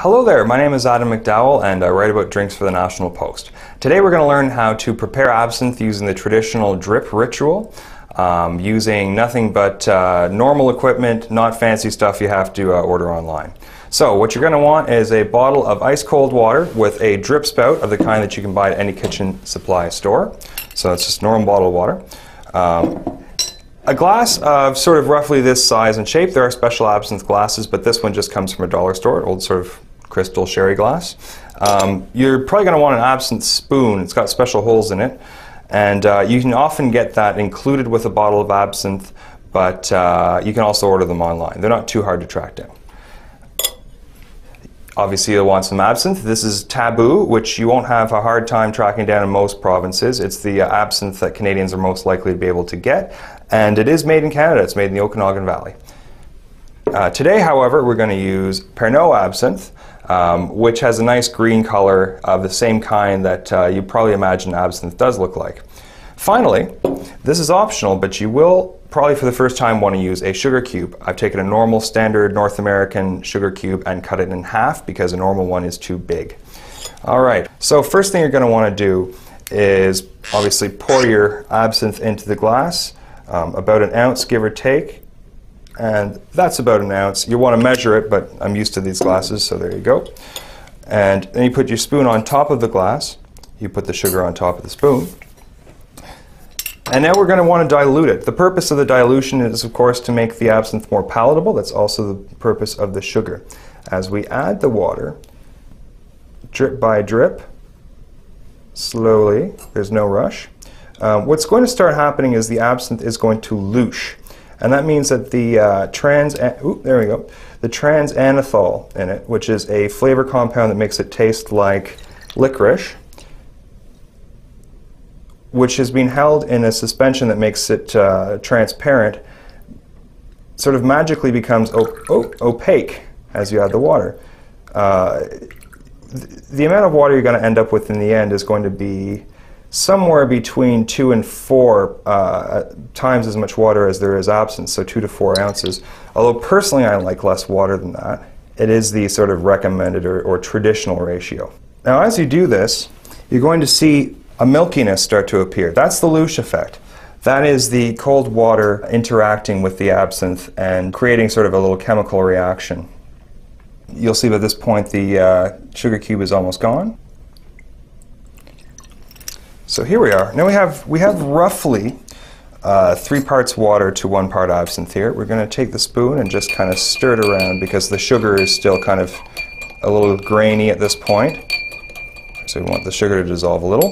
Hello there, my name is Adam McDowell and I write about drinks for the National Post. Today we're going to learn how to prepare absinthe using the traditional drip ritual, using nothing but normal equipment, not fancy stuff you have to order online. So what you're going to want is a bottle of ice cold water with a drip spout of the kind that you can buy at any kitchen supply store. So it's just a normal bottle of water. A glass of sort of roughly this size and shape. There are special absinthe glasses, but this one just comes from a dollar store, old sort of crystal sherry glass. You're probably going to want an absinthe spoon. It's got special holes in it, and you can often get that included with a bottle of absinthe, but you can also order them online. They're not too hard to track down. Obviously you'll want some absinthe. This is taboo, which you won't have a hard time tracking down in most provinces. It's the absinthe that Canadians are most likely to be able to get, and it is made in Canada. It's made in the Okanagan Valley. Today, however, we're going to use Pernod absinthe, which has a nice green color of the same kind that you probably imagine absinthe does look like. Finally, this is optional, but you will probably for the first time want to use a sugar cube. I've taken a normal standard North American sugar cube and cut it in half because a normal one is too big. Alright, so first thing you're going to want to do is obviously pour your absinthe into the glass, about an ounce give or take, and that's about an ounce. You want to measure it, but I'm used to these glasses, so there you go. And then you put your spoon on top of the glass, you put the sugar on top of the spoon, and now we're going to want to dilute it. The purpose of the dilution is, of course, to make the absinthe more palatable. That's also the purpose of the sugar. As we add the water, drip by drip, slowly, there's no rush, what's going to start happening is the absinthe is going to loosh. And that means that the transanethol in it, which is a flavor compound that makes it taste like licorice, which has been held in a suspension that makes it transparent, sort of magically becomes opaque as you add the water. The amount of water you're going to end up with in the end is going to be somewhere between 2 and 4 times as much water as there is absinthe, so 2 to 4 ounces. Although personally I like less water than that. It is the sort of recommended or traditional ratio. Now as you do this, you're going to see a milkiness start to appear. That's the louche effect. That is the cold water interacting with the absinthe and creating sort of a little chemical reaction. You'll see by this point the sugar cube is almost gone. So here we are. Now we have roughly 3 parts water to 1 part absinthe here. We're going to take the spoon and just kind of stir it around because the sugar is still kind of a little grainy at this point. So we want the sugar to dissolve a little.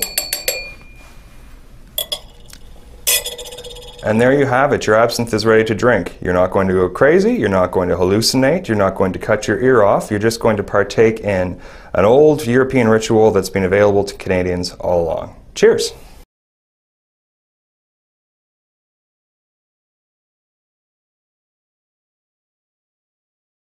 And there you have it. Your absinthe is ready to drink. You're not going to go crazy. You're not going to hallucinate. You're not going to cut your ear off. You're just going to partake in an old European ritual that's been available to Canadians all along. Cheers!